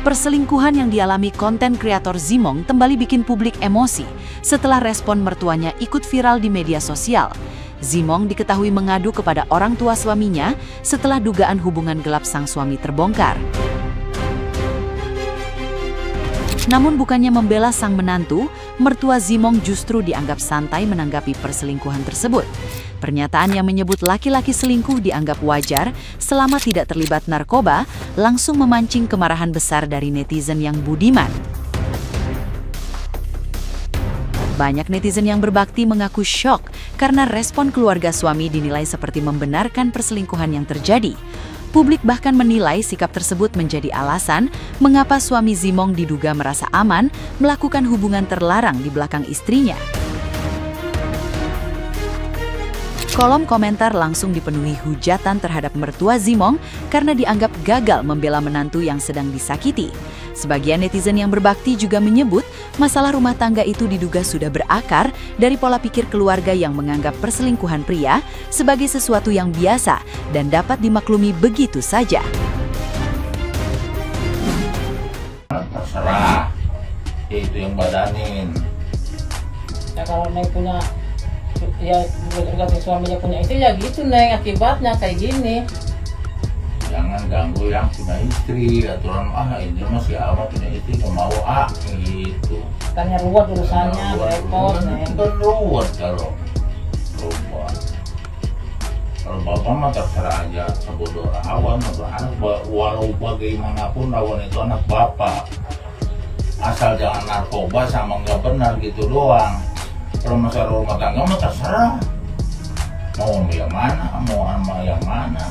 Perselingkuhan yang dialami konten kreator Zimong kembali bikin publik emosi setelah respon mertuanya ikut viral di media sosial. Zimong diketahui mengadu kepada orang tua suaminya setelah dugaan hubungan gelap sang suami terbongkar. Namun bukannya membela sang menantu, mertua Zimong justru dianggap santai menanggapi perselingkuhan tersebut. Pernyataan yang menyebut laki-laki selingkuh dianggap wajar selama tidak terlibat narkoba langsung memancing kemarahan besar dari netizen yang budiman. Banyak netizen yang berbakti mengaku syok karena respon keluarga suami dinilai seperti membenarkan perselingkuhan yang terjadi. Publik bahkan menilai sikap tersebut menjadi alasan mengapa suami Zimong diduga merasa aman melakukan hubungan terlarang di belakang istrinya. Kolom komentar langsung dipenuhi hujatan terhadap mertua Zimong karena dianggap gagal membela menantu yang sedang disakiti. Sebagian netizen yang berbakti juga menyebut masalah rumah tangga itu diduga sudah berakar dari pola pikir keluarga yang menganggap perselingkuhan pria sebagai sesuatu yang biasa dan dapat dimaklumi begitu saja. Terserah, itu yang badanin. Ya kalau Neng punya, ya tergantung suaminya punya itu ya gitu Neng, akibatnya kayak gini. Jangan ganggu yang punya istri, aturan ini masih apa punya istri mau gitu. Tanya ruwet urusannya, repot Neng. Kan ruwet kalau ruwet. Kalau bapak mah terserah aja, sebodoh awan anak walau bagaimanapun lawan itu anak bapak. Asal jangan narkoba sama nggak benar gitu doang. Kalau masalah rumah tangga mah terserah. Mau yang mana, mau sama yang mana.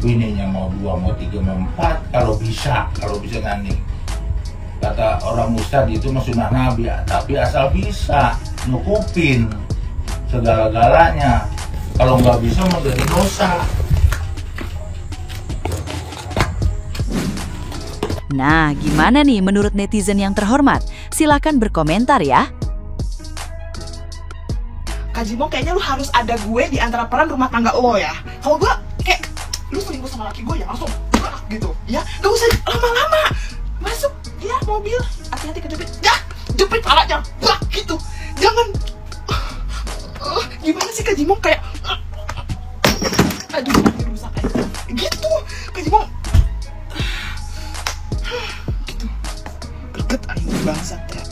Bininya mau 2, mau 3, mau 4, kalau bisa nanti. Kata orang ustadz itu mah sunah nabi, tapi asal bisa nukupin segala-galanya. Kalau nggak bisa mau jadi dosa. Nah, gimana nih menurut netizen yang terhormat? Silakan berkomentar ya. Kak Zimong, kayaknya lu harus ada gue di antara peran rumah tangga lo ya. Kalau gue kayak lu selingkuh sama laki gue ya langsung gitu ya, gak usah lama-lama masuk ya mobil, hati-hati kejepit ya, jepit palanya gitu, jangan gimana sih Kak Zimong, kayak aduh rusak aja gitu Kak Zimong gitu, greget ayo bangsat ya.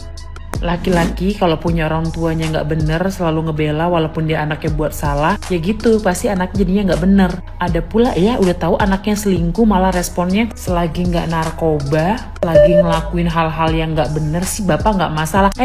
Laki-laki kalau punya orang tuanya nggak bener selalu ngebela walaupun dia anaknya buat salah, ya gitu pasti anak jadinya nggak bener. Ada pula ya udah tahu anaknya selingkuh malah responnya selagi nggak narkoba, lagi ngelakuin hal-hal yang nggak bener sih bapak nggak masalah.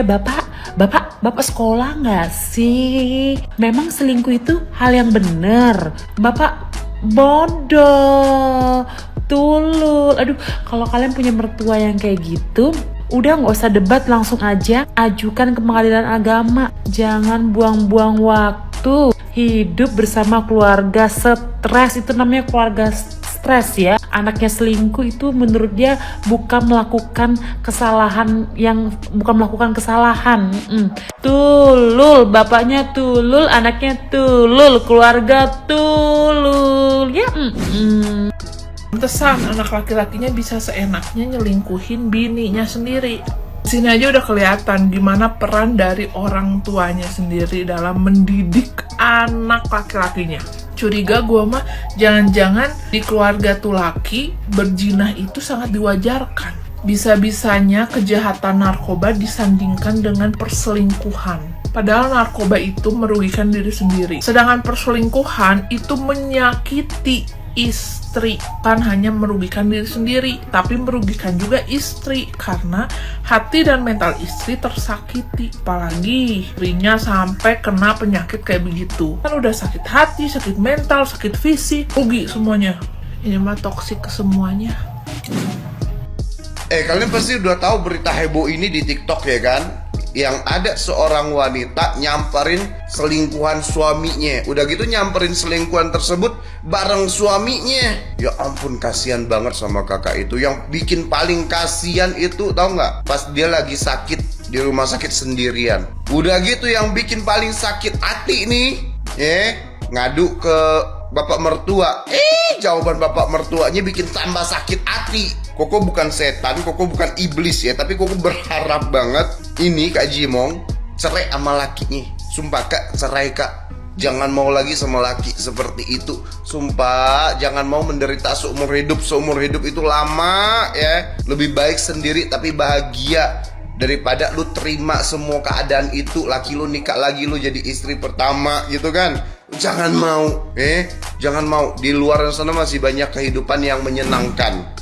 Bapak sekolah nggak sih? Memang selingkuh itu hal yang bener. Bapak bodoh, tulul. Aduh, kalau kalian punya mertua yang kayak gitu, udah nggak usah debat, langsung aja ajukan ke pengadilan agama. Jangan buang-buang waktu. Hidup bersama keluarga stres, itu namanya keluarga stres ya. Anaknya selingkuh itu menurut dia bukan melakukan kesalahan. Tulul, bapaknya tulul, anaknya tulul, keluarga tulul ya. Pantesan anak laki-lakinya bisa seenaknya nyelingkuhin bininya sendiri. Sini aja udah kelihatan gimana peran dari orang tuanya sendiri dalam mendidik anak laki-lakinya. Curiga gue mah jangan-jangan di keluarga tuh laki berzina itu sangat diwajarkan. Bisa-bisanya kejahatan narkoba disandingkan dengan perselingkuhan. Padahal narkoba itu merugikan diri sendiri. Sedangkan perselingkuhan itu menyakiti istri, kan hanya merugikan diri sendiri, tapi merugikan juga istri karena hati dan mental istri tersakiti. Apalagi istrinya sampai kena penyakit kayak begitu, kan udah sakit hati, sakit mental, sakit fisik, rugi semuanya. Ini mah toksik semuanya. Kalian pasti udah tahu berita heboh ini di TikTok ya kan? Yang ada seorang wanita nyamperin selingkuhan suaminya. Udah gitu nyamperin selingkuhan tersebut bareng suaminya. Ya ampun, kasihan banget sama kakak itu. Yang bikin paling kasihan itu tahu nggak? Pas dia lagi sakit di rumah sakit sendirian. Udah gitu yang bikin paling sakit hati nih, ngadu ke bapak mertua. Jawaban bapak mertuanya bikin tambah sakit hati. Koko bukan setan, Koko bukan iblis ya, tapi Koko berharap banget ini Kak Jimong cerai sama lakinya. Sumpah Kak, cerai Kak. Jangan mau lagi sama laki seperti itu. Sumpah, jangan mau menderita seumur hidup. Seumur hidup itu lama ya. Lebih baik sendiri tapi bahagia daripada lu terima semua keadaan itu. Laki lu nikah lagi, lu jadi istri pertama gitu kan. Jangan mau, jangan mau. Di luar sana masih banyak kehidupan yang menyenangkan.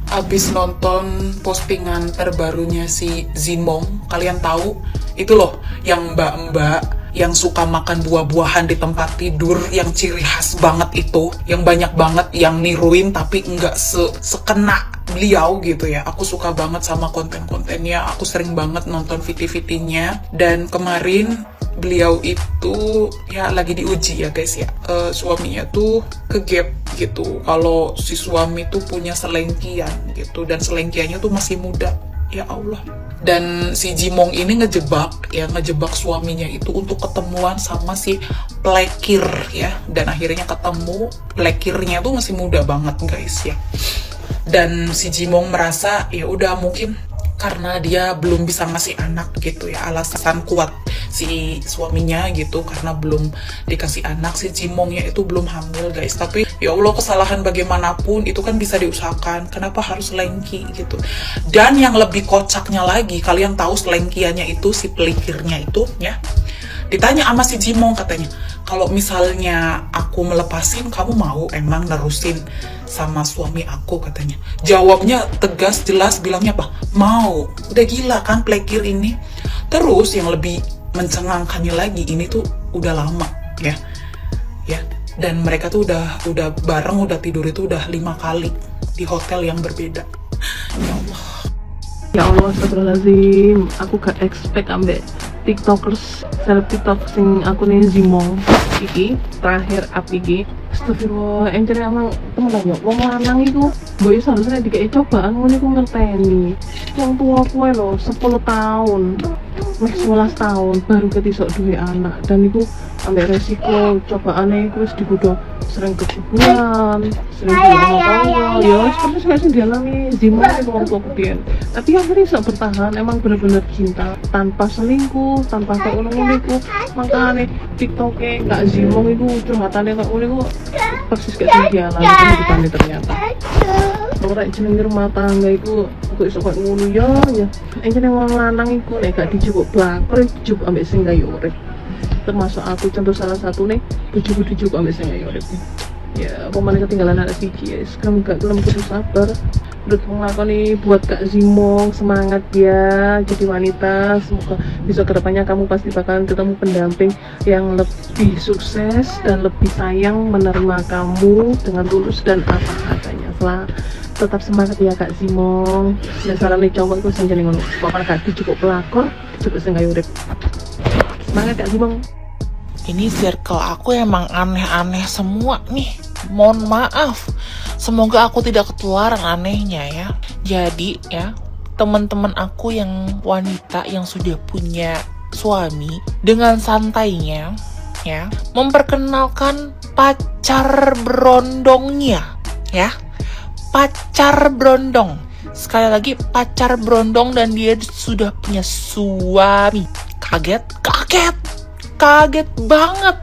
Abis nonton postingan terbarunya si Zimong, kalian tahu itu loh yang mbak-mbak yang suka makan buah-buahan di tempat tidur, yang ciri khas banget itu, yang banyak banget yang niruin tapi nggak sekena beliau gitu ya. Aku suka banget sama konten-kontennya, aku sering banget nonton VT-VT-nya, dan kemarin beliau itu ya lagi diuji ya guys ya. Suaminya tuh kegap gitu kalau si suami tuh punya selengkian gitu, dan selengkiannya tuh masih muda. Ya Allah. Dan si Jimong ini ngejebak suaminya itu untuk ketemuan sama si plekir ya, dan akhirnya ketemu. Plekirnya tuh masih muda banget guys ya. Dan si Jimong merasa ya udah mungkin karena dia belum bisa ngasih anak gitu ya, alasan kuat si suaminya gitu, karena belum dikasih anak. Si Jimongnya itu belum hamil guys, tapi ya Allah, kesalahan bagaimanapun itu kan bisa diusahakan, kenapa harus lengki gitu. Dan yang lebih kocaknya lagi, kalian tahu selengkiannya itu, si pelikirnya itu ya, ditanya sama si Jimong katanya, kalau misalnya aku melepasin, kamu mau emang nerusin sama suami aku katanya. Jawabnya tegas, jelas, bilangnya apa? Mau. Udah gila kan plekir ini. Terus yang lebih mencengangkannya lagi, ini tuh udah lama ya. Dan mereka tuh udah bareng, udah tidur itu udah 5 kali di hotel yang berbeda. Ya Allah. Ya Allah, astagfirullahaladzim. Aku gak expect ambek tiktokers, seleb tiktok sing akune Zimong iki terakhir up iki. Astagfirullah, encere emang temen yo wong lanang iku mbok iso harusnya dikei cobaan ngono iku ngerteni. Wong tua kuwe lho 10 tahun, meh 11 tahun baru ketisok duwe anak, dan iku ambek resiko cobaane iku wis digodho sering keguguran, sering diomong-omong, ya seperti yang dialami Zimong itu waktu kemudian. Tapi akhirnya bisa bertahan, emang bener-bener cinta, tanpa selingkuh, tanpa keulung-ulung itu. Makanya tiktoknya Kak Zimong itu curhatannya Kak Ulung itu persis kayak yang dialami kehidupannya ternyata. Orang jenenge rumah tangga itu kok iso kok ngono ya. Jenenge wong lanang iku nek gak dijupuk blakor dijupuk ambek sing gawe urip. Termasuk aku contoh salah satu nih, bojoku dijupuk ambek sing gawe urip. Ya, pemain ketinggalan anak siji ya, sekarang gak belum kudu sabar. Udah ngelakoni buat Kak Zimong, semangat ya jadi wanita. Semoga bisa kedepannya kamu pasti bakalan ketemu pendamping yang lebih sukses dan lebih sayang menerima kamu dengan tulus dan apa adanya. Tetap semangat ya Kak Zimong. Dan saran nih cowok itu senjani ngono, pokoknya gak cukup pelakor, cukup sing gawe urip. Semangat Kak Zimong. Ini circle aku emang aneh-aneh semua nih. Mohon maaf. Semoga aku tidak ketularan anehnya ya. Jadi ya, teman-teman aku yang wanita yang sudah punya suami, dengan santainya ya memperkenalkan pacar berondongnya ya. Pacar berondong. Sekali lagi pacar berondong, dan dia sudah punya suami. Kaget banget.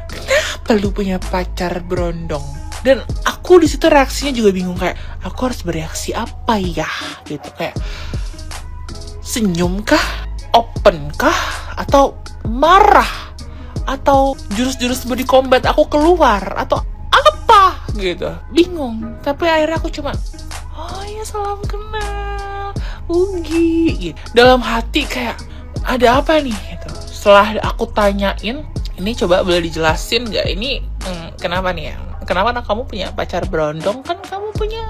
Kenapa lu punya pacar berondong? Dan aku di situ reaksinya juga bingung, kayak aku harus bereaksi apa ya gitu, kayak senyum kah, open kah, atau marah, atau jurus-jurus body combat aku keluar, atau apa gitu, bingung. Tapi akhirnya aku cuma oh ya salam kenal Ugi gitu. Dalam hati kayak ada apa nih gitu. Setelah aku tanyain, ini coba boleh dijelasin gak ini kenapa nih ya, kenapa kamu punya pacar berondong, kan kamu punya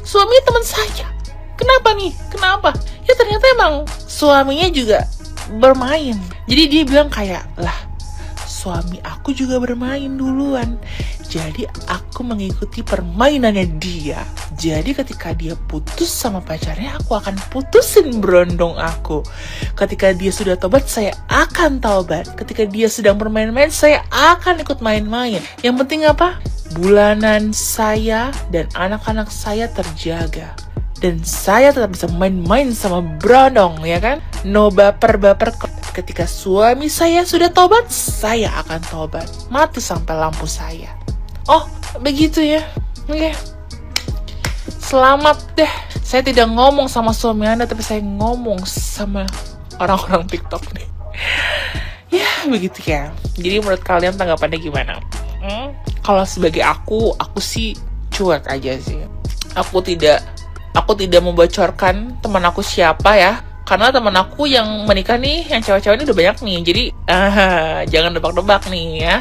suaminya teman saya, kenapa nih, kenapa? Ya ternyata emang suaminya juga bermain. Jadi dia bilang kayak, lah suami aku juga bermain duluan, jadi aku mengikuti permainannya dia. Jadi ketika dia putus sama pacarnya, aku akan putusin berondong aku. Ketika dia sudah tobat, saya akan taubat. Ketika dia sedang bermain-main, saya akan ikut main-main. Yang penting apa? Bulanan saya dan anak-anak saya terjaga. dan saya tetap bisa main-main sama Brondong, ya kan? No baper-baper. Ketika suami saya sudah tobat, saya akan tobat. Mati sampai lampu saya. Oh, begitu ya. Oke. Selamat deh. Saya tidak ngomong sama suami Anda, tapi saya ngomong sama orang-orang TikTok nih. Ya, begitu ya. Jadi menurut kalian tanggapannya gimana? Kalau sebagai aku sih cuek aja sih. Aku tidak membocorkan teman aku siapa ya. Karena teman aku yang menikah nih, yang cewek-cewek ini udah banyak nih. Jadi, jangan nebak-nebak nih ya.